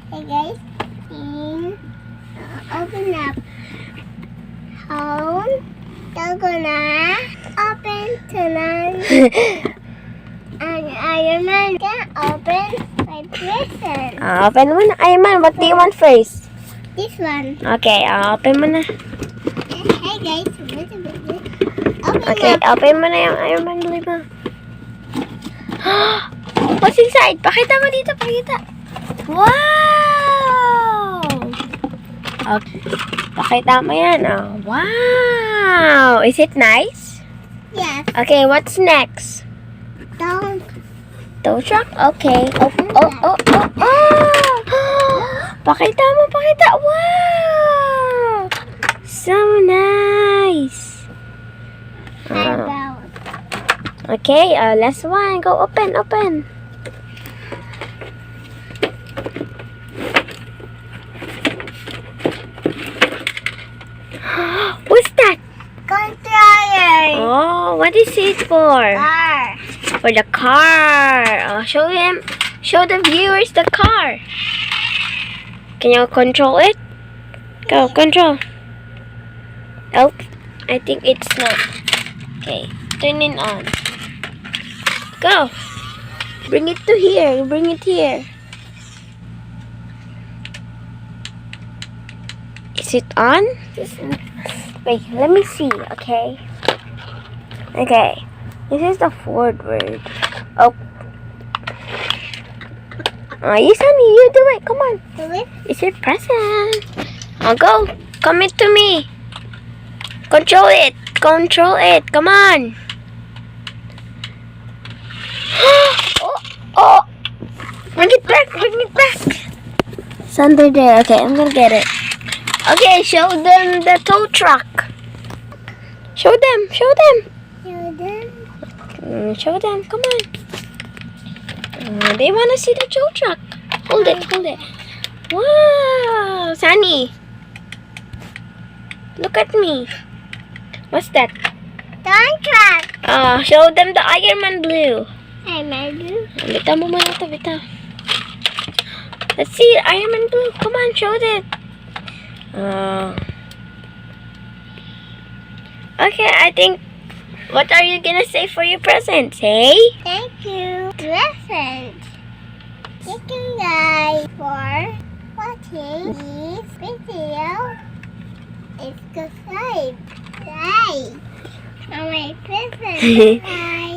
Hey guys, and open up. Home. They're gonna open tonight. And Iron Man can open my present. Open mo na. Iron Man, what do you want first? This one. Okay, open mo na. Hey guys, open Okay, up. open mo na yung Iron Man blue mo. What's inside? Pakita mo dito, pakita. Wow! Okay. Pakita mo yan. Oh, wow! Is it nice? Yes. Okay, what's next? Don't. Tow truck? Okay. Oh. Pakita mo, pakita. Wow! So nice. Eyebrows. Okay, last one. Go open. What's that? Controller. Oh, what is it for? Car. For the car. Oh, show the viewers the car. Can you control it? Go, control. Oh, I think it's not. Okay, turn it on. Go. Bring it to here. Bring it here. Is it on? Wait, let me see, okay? Okay. This is the forward. Oh. You, Sunny, you do it. Come on. Do it. It's your present. Go. Come it to me. Control it. Come on. Oh. Bring it back. It's under there. Okay, I'm gonna get it. Okay, show them the tow truck. Show them. Show them. Show them. Come on. They want to see the tow truck. Hold it. Wow, Sunny. Look at me. What's that? Don't truck. Show them the Iron Man blue. Iron Man blue. Bitaw mo muna ito, bitaw. Let's see, Iron Man blue. Come on, show it. Okay, I think, what are you gonna say for your presents, hey? Thank you. Present. Thank you guys for watching this video. It's subscribe. Like. On my present. Bye.